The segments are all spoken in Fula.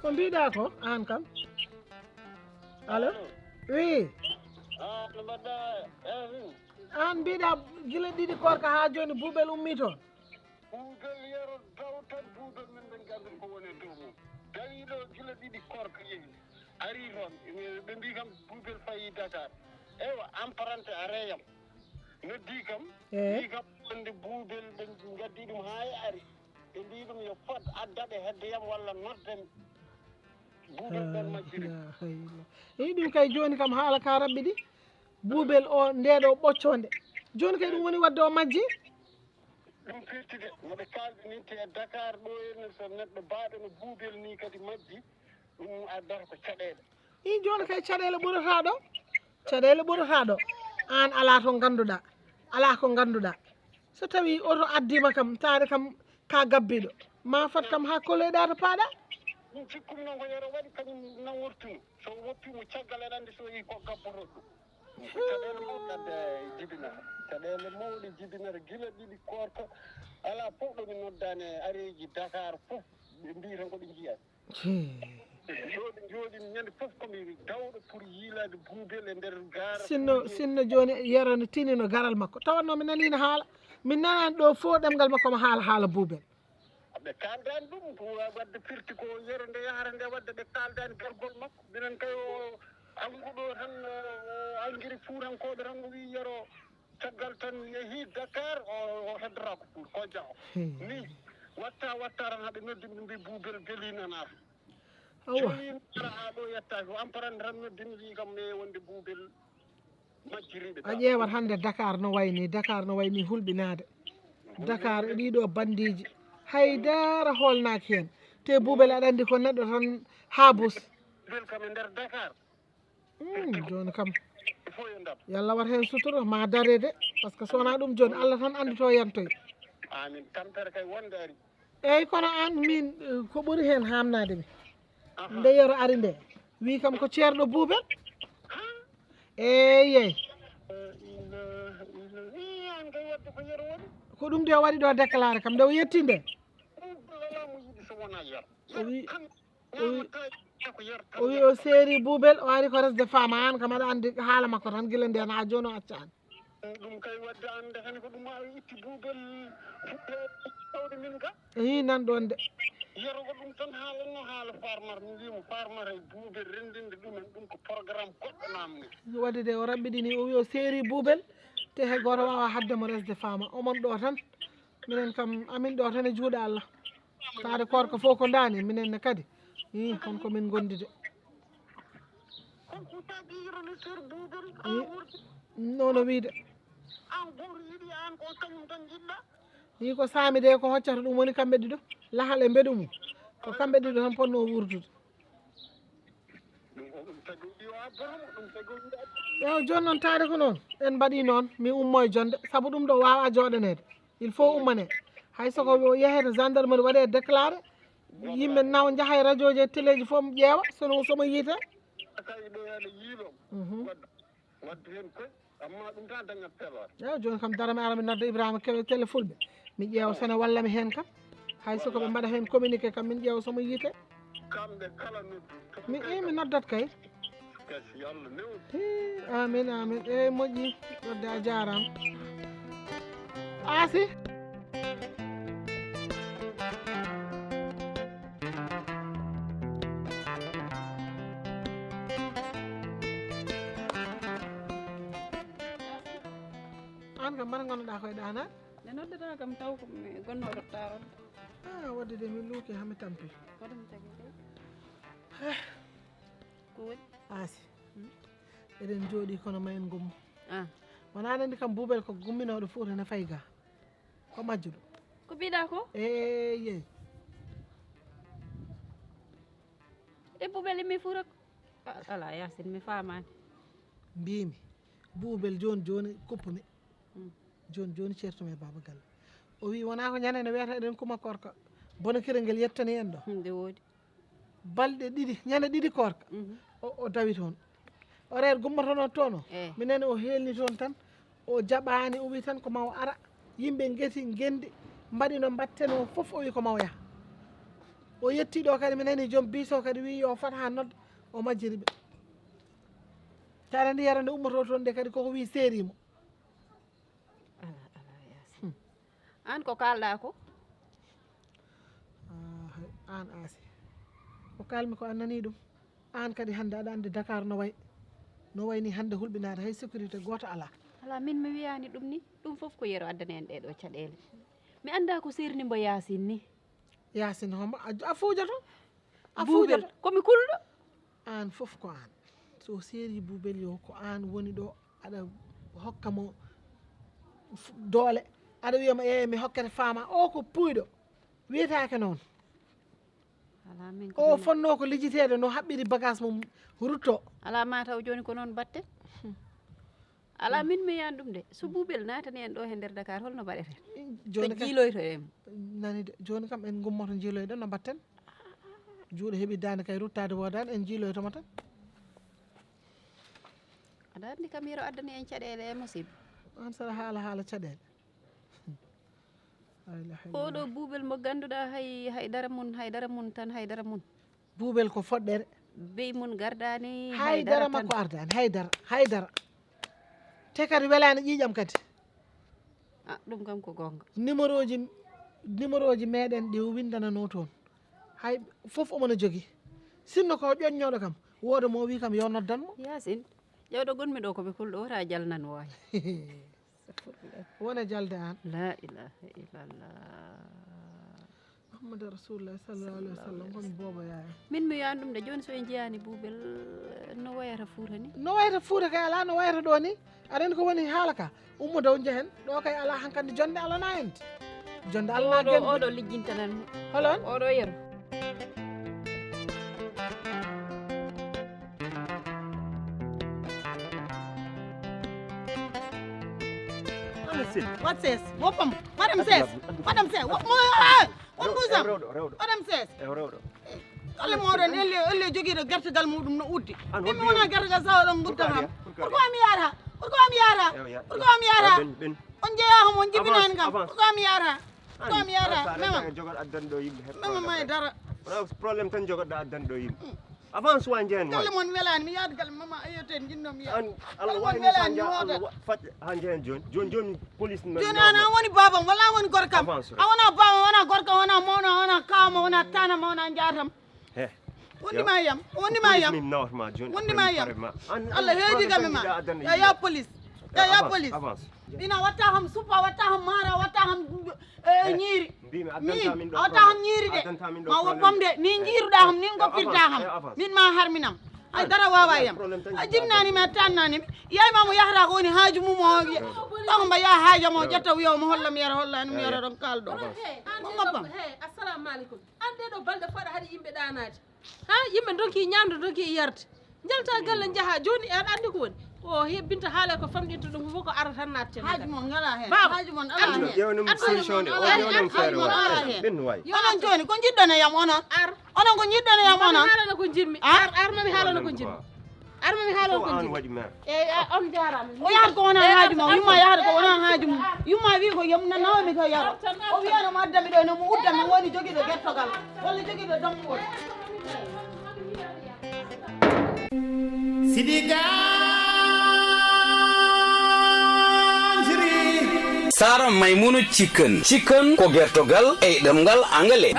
ko mbiɗa ko an kam allo oui an mbiɗa gila ɗiɗi korka ha joni Boubel ummi toon Boubel yero daw tan Boubel min ɓen ganden ko woni dow mum dawiɗo gila ɗiɗi korka yehi ari toon ɓe mbi kam Boubel fayi Dakar eywa emprunté a reyam noddi kam mbi kam wonde Boubel ɓe gaddi ɗum ha e ari ɓe mbi ɗum yo fot addaɓe heddeyam walla nodden Boubel ɗon majjiri i ɗum kay joni kam haala ka rabɓi ɗi Boubel o ndeɗo ɓocconde joni kay ɗum woni wadde o majji ɗum firtide moɓe kalɗi ni te Dakar ɗo ene so neɗɗo baaɗo no Boubel ni kadi majji ɗum addata ko caɗele i joni kay caɗele ɓurata ɗo an ala to ganduɗa ala ko ganduɗa so tawi oto addima kam taade kam ka gabbiɗo ma fat kam ha koloyɗa to paaɗa ɗum cikkum noon ko yero waɗi kañum nawortuno so woppimo caggal aɗa andi so yi ko gabboto ɗum caɗele mawɗe adde jibinata caɗele mawɗe jibinata gila ɗiɗi korka ala fof ɗomi noddani e areji Dakar fof ɓe mbi tan koɓe jiyat jooɗi jooɗi ñande fof komi dawɗo pour yiilade Boubel e nder gara sinno joni Yoro no tinino garal makko tawanno mi nanino haala min nanani ɗo fo ɗemgal makko mo haala Boubel ɓe kaldani ɗum ko wadde firti ko Yero nde yahata nde wadde ɓe kaldani gargol makko minen kay o anguɗo tan angiri fuurankoɓe tan o wi Yero caggal tan yeehi Dakar o heddora ko Fuul ko jaa ni watta tan haɓe noddimi ɓe mbi Boubel beelinanata joni ara ha ɗo yettaki o emprunté tan noddimi wi kam e wonde Boubel majjiriɓe a ƴeewat hande Dakar no wayni hulɓinade Dakar ɗiɗo bandiji haydara holnaki hen te Boubel aɗa andi ko neɗɗo tan habus Boubel kam e nder Dakar joni kam fof yo ndam yallah wat hen sutura ma darede par ce que sowona ɗum joni Allah tan andi to yantoy amin tampere kay wonde ari eyyi kono an min ko ɓuuri hen hamnade mi nde Yoro ari nde wi kam ko ceerɗo Boubel eyyi an kay wadde ko Yero waɗi ko ɗum de o waɗi ɗo déclaré kam nde o yetti nde alamo yiɗi so wona Yero o wi o séri Boubel o ari ko resde femme an kam aɗa andi haala makko tan guila nden ha joni o accani ɗum kay wadde ande hen ko ɗum a itti Boubel tawde min ka i nan ɗon de Yero ko ɗum tan haalanno haala farmar mi wimo farmar e Boubel rendinde ɗumen ɗum ko programme goɗɗo namni wadde de o rabɓiɗini o wi o séri Boubel te hay goto wawa haddemo resde femme omon ɗo tan minen kam amin ɗo tan e juuɗe Allah taade korka fof ko dani minenne kadi i on komin gondi de nono wiide yi ko saami de ko hoccata ɗum woni kamɓe ɗiɗo lahal e mbeɗu mum ko kamɓe ɗiɗo tan ponno wurdude ew joni noon taade ko noon en mbaɗi noon mi ummo e jonde saabu ɗum ɗo wawa joɗanede il faut ummane hay soko yehete gendarmerie waɗe déclaré yimɓe nawa jaaha e radio ji e télé ji fof ƴeewa somo yiite ew joni kam darame ara mi nodda Ibrahima Keɓe télé fulɓe mi ƴeewa sene wallami hen kam hay soko ɓe mbaɗa hen communiqué kam min ƴeewa somo yiite mi noddat kay amin eyyi moƴƴi wadde a jarama Asi an kam mbaɗa gonnoɗa koye ɗana nde noddata kam taw ko gonnoɗo taron wadde de min luuki hami tampi waɗum tagi ko woni Asi eɗen jooɗi kono ma en gummo wona aɗa andi kam Boubel ko gumminoɗo Fouta ne fayi ga ko majjuɗo ko mbiɗa ko eyyi e Boubel mi Fouta ala Yacine mi famani mbimi Boubel joni kuppumi joni certumi e Baba Galle o wi wona ko ñande ne wiyata eɗen kuma Korka bono kirel ngel yettani en ɗo nde woodi balɗe ɗiɗi ñande ɗiɗi Korka o dawi toon horaire gummotono toon o minenne o helni toon tan o jaɓani o wi tan ko maw ara yimɓe geti gendi mbaɗi no mbatten o fof o wi ko maw yaha o yetti ɗo kadi mi nani joom biso kadi wi yo fat ha nodda o majjiri ɓe taɗa ndi yarande ummoto toon nde kadi koko wi seerimo an ko kalɗa ko an Asi ko kalmi ko an nani ɗum an kadi hande aɗa andi Dakar no wayni hande hulɓinade hay sécurité goto ala min mi wiyani ɗum ni ɗum foof ko Yero addani en ɗeɗo caɗele mi anda ko serni mbo Yasine ni Yasine homo a fuujato Boubel komi kulɗo an foof ko an so seeri Boubel yo ko an woni ɗo aɗa hokkamo doole aɗa wiyama mi hokkete fama o ko puyɗo wiyetake noon o fonno ko lijjitede no haɓɓiri bagage mum rutto ala mataw joni ko noon batte ala min mi yan ɗum de so Boubel natani en ɗo he nder Dakar holno mbaɗeten joni jiiloyto en nani de joni kam en gummoto jiiloyɗo no mbatten juuɗo heeɓi dande kay ruttade wodani en jiiloytoma tan aɗa andi kam Yero addani en caɗele e musidɗo an saɗa haala caɗele oɗo Boubel mo ganduɗa haydara mun tan haydara mun Boubel ko foɗɗere bey mun gardani haydara makko ardani haydara te kadi welani ƴiƴam kadi ɗum kam ko gonga numéro ji meɗen ɗi windanano toon hay foof omono jogui sinno ko ƴoññoɗo kam woda mo wi kam yo noddanmo Yasine ƴewɗo gonmi ɗo koɓe kulɗo wota jalnan wawi wona jalde an la ilaha illallah muhammadu rasulullah sallallahu alaihi wasallam komi bobo yaya min mi wiyan ɗum de joni so en jeyani Boubel no wayata Fuuta ni no wayata Fuuta kay ala no wayata ɗo ni aɗani ko woni haala ka ummo dow jehen ɗo kay ala hankkandi jonde ala na en jonde allah na oɗo lijjintanan holon oɗo Yero What says? Wopam. Madam says. Madam says. What Madam says. Alle moɗon elle joguiɗo gertegal muɗum no uddi ɗimmi wona gertegal sawaɗon guddan ham pourquoi mi yara on jeeyahom on jibinani kam pourquoi mi yara mema may dara probléme tan jogoɗɗa addanɗo yimɓe avance wa jehen galle mon welani mi yaade galle mama ayoten jinnomi ya Allah wani welani fat ha jehen joni police joni ana woni babam walla woni gorkam a wona babam wona gorkam wona mawna wona kawma wona tanama wona jaatam wondima yam wondima yam Allah heedi galle ma ya police ina watta ham supa watta ham mara watta ham ñiiri min a watta ham ñiiri de ma woppam de ni jiiruɗa ham ni goppirta ham min ma harminam ay dara wawa yam a jibnanimi a tannanimi yayma mo yahata ko woni haaju mum o ɗon mba yaha haajam o ƴetta wiya mo holla mi yara hollani mi yara ɗon kalɗo mo goppam assalamu aleykum an ɗeɗo balɗe faɗa haɗa yimɓe ɗanade ha yimɓe donki ñamde donki yarde jalta galle jaaha joni an andi ko woni o hebbinta haala ko famɗinta ɗum fof ko ara tan natten haaju mon ngala hen haaju mon ala hen onon joni ko jiɗɗone yam onon onon ko jiɗɗone yam onon haalano ko jirmi armami haalano ko jirmi armami haalano ko jirmi on jarama o yahata ko wona haaju mum yumma yahata ko wona haaju mum yumma wi ko yom nawmi ko yaro o wiyano mo addami ɗo nomo uddami woni joguiɗo gertogal walla joguiɗo dammuwol Sidiga Sara Maimunu chicken ko gertogal e ɗemgal angale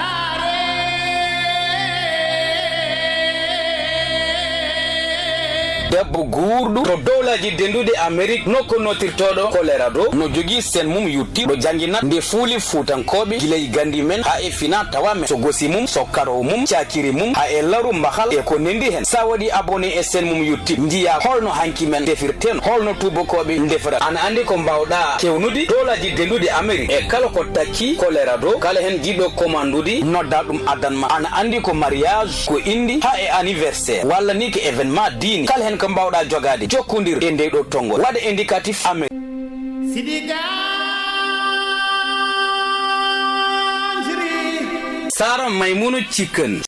debbo guurɗo to dowlaji dendude Amérique nokko notirtoɗo choléra do no jogui sen mum yutti ɗo jangina nde fuuli fuutankoɓe gilay gandi men ha e fina tawa men so gosi mum so karo mum cakiri mum ha e laru mbahal e ko nendi hen sa waɗi abonné e sen mum yutti jiya holno hanki men defirten holno tubakoɓe defira ana andi ko mbawɗa kewnude dowlaji dendude Amérique e kala ko takki choléra do kala hen jiɗo commandude nodda ɗum addanma ana andi ko mariage ko indi ha e anniversaire walla ni ko événement dini kala hen ko mbawɗa jogade jokkodir e nde ɗo tongol waɗa indicatif Amérique Sidiga Sara Maimunu chicken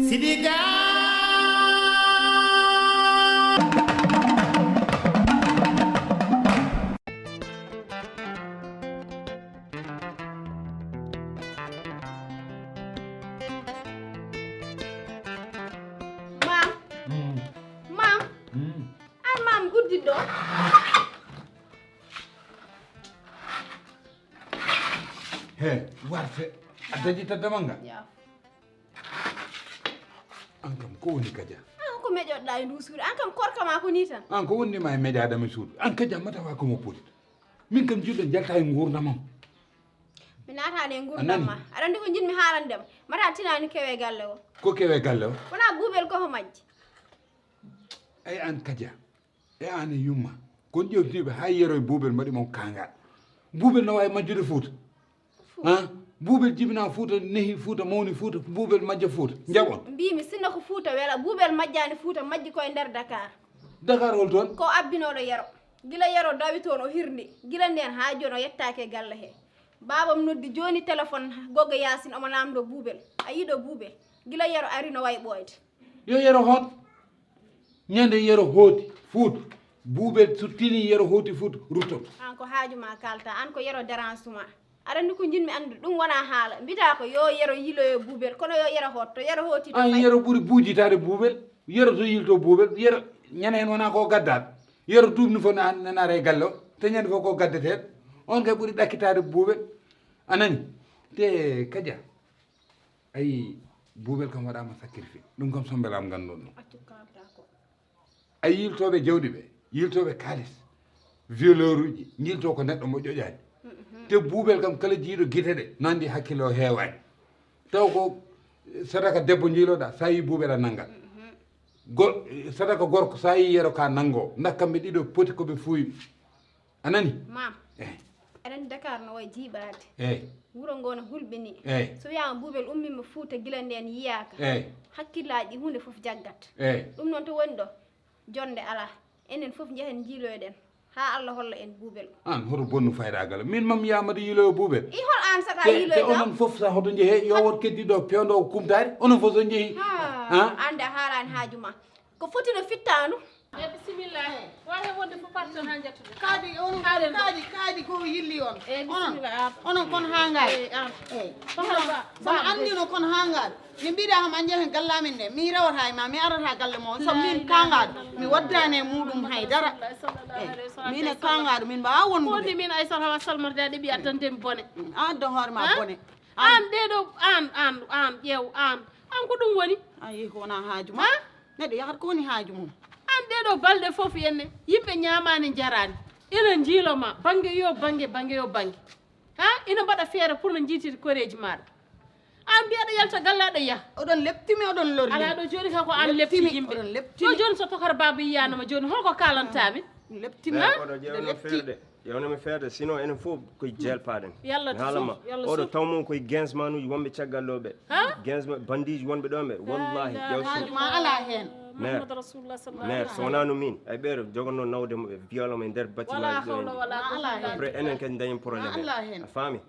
Sidiga mam guddiɗo he warte a dañi taddama nga an kam ko woni kadia an ko meƴoɗɗa e ndu suudu an kam korka ma ko ni tan an ko wonnima e meƴadama suudu an kadia matawa komo poti min kam jiɗɗo jalta e gurdamam mi naatani e gurdam ma aɗa andi ko jinmi haalandema mata tinani kewe galle o ko kewe galle o wona Boubel koko majji ay an kadia e an e yumma kon ƴewtiɓe ha yero e Boubel mbaɗi mon kangal Boubel no wawi majjude Fouta han Boubel jibina Fouta nehi Fouta mawni Fouta Boubel majja Fouta jaɓon mbimi sinno ko Fouta weela Boubel majjani Fouta majji koye nder Dakar Dakar hol toon ko abbinoɗo yero gila yero dawi toon o hirdi gila nden ha joni o yettake e galle he babam noddi joni téléphone goggo Yasine omo namdo Boubel a yiiɗo Boubel gila yero ari no wayi ɓoyde yo yero hon ñande yero hooti Fouta Boubel so tini yero hooti Fouta rutto an ko haajuma kalta an ko yero dérangement aɗa andi ko jinmi andu ɗum wona haala mbita ko yo yero yiiloyo Boubel kono yo yero hotto yero hooti to an yero ɓuuri buujitade Boubel yero to yilto Boubel yero ñande hen wona ko gaddat yero dubni fof nanare e galle o te ñande fof ko gaddeteɗo on kay ɓuuri ɗakkitade Boubel anani te kadia ayi Boubel kam waɗama sacrifice ɗum kam so beelam gandon ɗum ay yiltoɓe jawɗi ɓe yiltoɓe kalis violeur uji jilto ko neɗɗo mo ƴoƴani te Boubel kam kala jiiɗo guite ɗe nandi hakkille o heewani taw ko sadaka debbo jiiloɗa sa yi Boubel a nanggal sadaka gorko sa yi yero ka nanggo dakkamɓe ɗiɗo poti koɓe fuuyi anani mam aɗa Dakar no wayi jiiɓade eyyi wuro ngo no hulɓini eyyi so wiyama Boubel ummima Fouta gila nden yiyaka eyyi hakkillaji ɗi hunde foof jaggat eyyi ɗum noon to woni ɗo jonde ala enen foof jehen jiiloyoɗen ha Allah holla en Boubel an hoto bonnu faydagal min mam yamade yiiloyo Boubel i hol an saka te yiiloyo onon foof sa hoto jeehe yo wot keddiɗo pewdo kumtari onon foof so jeehi ande a haalani haajuma ko foti no fittanu bisimillahi wawi wonde fof parton ha jettude kaadi ko yilli on onon kon ha ngaari sono andino kon ha ngaari mi mbiɗa ham a jeehen gallamin nde mi rewata e ma mi arata galle mo so min kangaɗo mi waddani e muɗum haydara min e kangaɗo min mbawa wondude wonde min Aissata Hawa salmorde ɗeɓi addantemi bone a adda hoore ma bone an ɗeɗo an ƴeew an ko ɗum woni ayi ko wona haaju ma neɗɗo yahat ko woni haaju mum an ɗeɗo balɗe foof enne yimɓe ñamani jarani ina jiiloma banggue yo banggue ha ina mbaɗa feere pour no jiitide koreji maɗa an mbiyaɗa yalta galle aɗa yaha oɗon leptimi oɗon lorni ala ɗo joni kako an lepti yimɓe ɗo joni so tokora baba yiyanoma joni holko kalantami leptimi oɗo ƴewno feerde yewnami feerde sinon enen fof koye jelpaɗen haalama oɗo tawmon koye 15 manuji wonɓe caggalloɓe 15 bandiji wonɓe ɗon ɓe wallahi haajuma ala hen maire so wona no min ay ɓeeɗo jogonno nawde moɓe violoma e nder batimaji ɗo après enen kadi dañen probléme a faami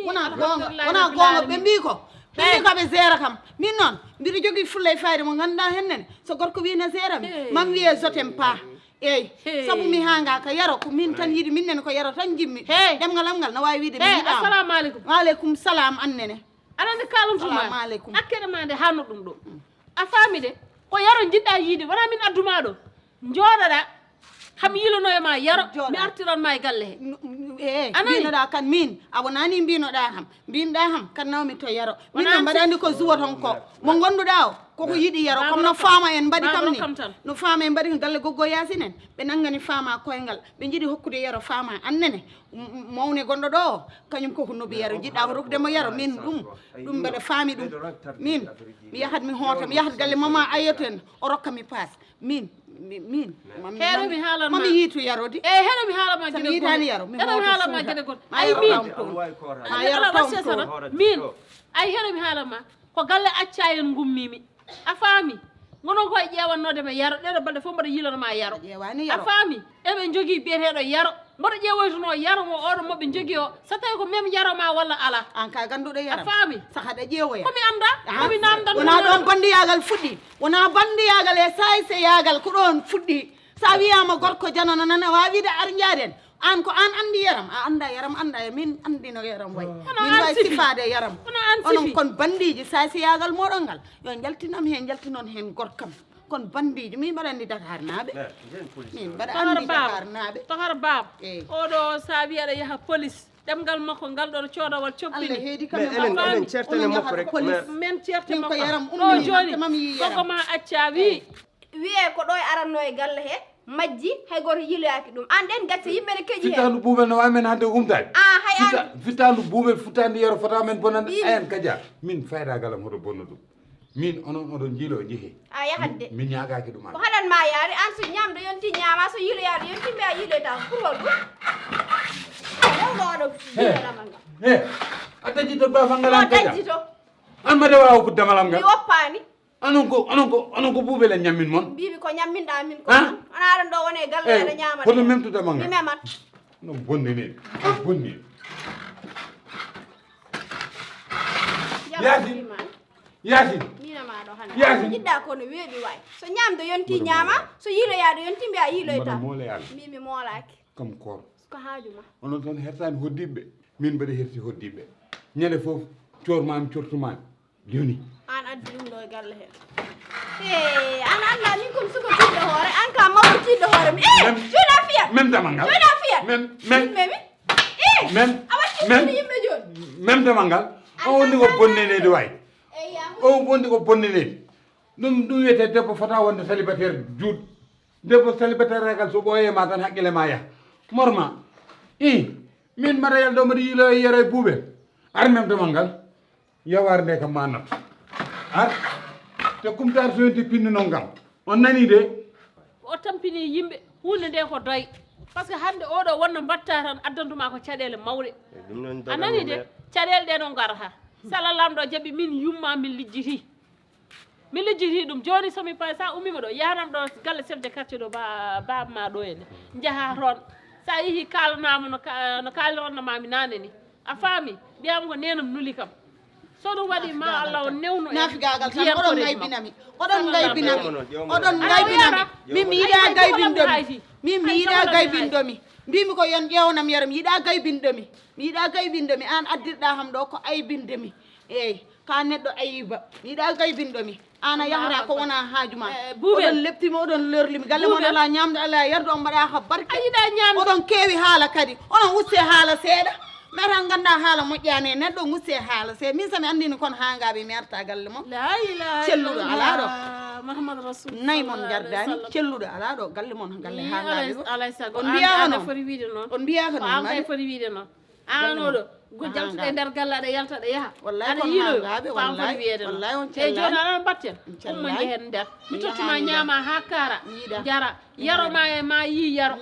wona gonga ɓe mbi ko ɓe géré kam min noon mbiɗo jogui fulla e fayde mo ganduɗa hennene so gorko wino géré mi mam wiye jotem pa eyyi saabu mi hanga ka yaro ko min tan yiiɗi minnene ko yaro tan jimmi ɗemgal am ngal no wawi wiide mi yiɗama assalamu aleykum waaleykum salam annene aɗa andi kalamtuma aleykum akkede ma nde hanno ɗum ɗo a faami de ko yaro jiɗɗa yiide wona min adduma ɗo jooɗoɗa ham yilonoyo ma yaro mi artiranma e galle he mbinoɗa kan min a wonani mbinoɗa ham mbinoɗa ham kan nawmi to yaro min no mbaɗandi ko juwa ton ko mo gonduɗa o koko yiiɗi yaro comme no faama en mbaɗi kam ni no faama en mbaɗi galle goggo Yasine en ɓe nanggani faama koyngal ɓe jiiɗi hokkude yaro faama annene mawne gonɗo ɗo o kañum koko nobi yaro jiɗɗa ko rokkudemo yaro min ɗum mbeɗa faami ɗum min mi yahat mi hoota mi yahat galle mama ayyoto en o rokka mi paas min heɗomi haalanma mami yiitu yarode heɗomi haalama somi yitani yaro mi heɗomi haalama gueɗe goɗɗe ay min ay heɗomi haalama ko galle acca en gummimi a faami gono koye ƴewannodema yaro ɗeɗo balɗe fof mbaɗa yilonoma yaro a faami eɓe jogui biyeteɗo yaro mboɗo ƴeewoytuno yaro mo oɗo moɓe jogui o so tawi ko même yaro ma walla ala an ka ganduɗo yaro a faami sahaɗa ƴeewoya komi anda komi namdan wona ɗon bandiyagal fuɗɗi wona bandiyagal e sayseyagal ko ɗon fuɗɗi sa wiyama gorko janano nana wawide ar jaaren an ko an andi yaram a anda yaram anda e min andino yaram way min way sifade yaram onon kon bandiji sayseyagal moɗon ngal yo jaltinam hen jaltinon hen gorkam kon bandiji min mbaɗandi Dakar naaɓe min mbaɗa tohara andi Dakar baba naaɓe tohara baba Eyi. oɗo sa wiyaɗa yaha police ɗemgal makko ngal ɗo coodawal Allah coppini heedi mais enen certaine makko rek men certe min ko makko yaram ɗo ummi joni hakke mam yi yaram koko ma acca wi wiye ko ɗo e aranno e galle he majji hay goto yiloyaki ɗum an ɗen gacce yimɓe ne keƴi hen fitandu buubel no wamen hande humtade hay an fitandu buubel futande yero fota men bonande ayen kadia min faydagalam hoto bonno ɗum min onon oɗon jiilo jeehi a yahande min ñagaki ɗum ko haɗanma yaade an so ñamdo yonti ñama so yiloyade yonti mbiya yiloyta pour wal ɗum rewɗo oɗo jiloɗamal ngal he a dajjito ba fangalan kadia dajjito an made wawa ko damalam mi ngal woppani onon ko buubel en ñammin moon mbimi ko ñamminɗa min ko ana aɗan ɗo wone galle aɗa ñamata hoto memtudamal mi ngal memat no bonnenede bonni Yaasin minamaɗo hande Yaasin. jiɗɗa kono weeɓi way so ñamdo yonti ñama so yiloyade yonti mbiya yiloyta mbaɗa mooleyal mimi moolaki kam koor ko haajuma onon toon hertani hoddiɓe min mbaɗa herti hoddiɓe ñande foof cormami cortumami joni an addi ɗum ɗo e galle he an anda min kom suko tiɗɗo hoore an ka mawɗo tiɗɗo hoore mi joyna fiyat même damal ngal joyna fiyat même memi même a wattino yimɓe joni même damal ngal o wonni ko bonnenede way o wonni ko bonnenede ɗum wiyete debbo fota wonde célibataire juuɗ debbo célibataire ragal so ɓooyema tan haqqille ma yaha morma min mbaɗa yalɗo mbaɗa yiilo e yero e buuɓe ar même damal ngal yaware nde kam ma not ar te kumtar so yonti pinni noon kam on nani de o tampini yimɓe hunde nde ko doy par ce que hande oɗo wonno mbatta tan addantuma ko caɗele mawɗe a nani de caɗele ɗe no garata sala lamɗo jaaɓi min yumma min lijjiti ɗum joni somi pa sa ummima ɗo yahanam ɗo galle chef de quartier ɗo baba ma ɗo ene jaaha toon sa yeehi kalanama no kalironnamami nane ni a faami mbiyama ko nenam nuli kam so ɗum waɗi ma Allah o newno nafigagal tan oɗon gaybinami oɗon gaybinami min mi yiɗa gaybindomi min mi yiɗa gaybindomi mbimi ko yon ƴewnam yaram mi yiɗa gaybindomi an addirɗa ham ɗo ko aybindemi eyyi ka neɗɗo ayiba mi yiɗa gaybindomi an a yahata ko wona haajuma oɗon leptima oɗon lorlimi galle moon ala ñamde ala yarde on mbaɗa ha barke oɗon keewi haala kadi onon uste haala seeɗa matan ganda haala moƴƴani e neɗɗo gusse haala se min sami andini kono hangaɓe mi arta galle moon celluɗo ala ɗo nayi moon gardani celluɗo ala ɗo galle moon galle hangaɓe on mbiyaka noon on mbiyaka noon foti wiide noon an oɗo go jaltuɗe nder galle aɗa yalta ɗa yaha wallahi kon hangaɓe wallahi on te joni aɗa batten ummo jehen nder mi tottuma ñama ha kara jara yaro ma yi yaro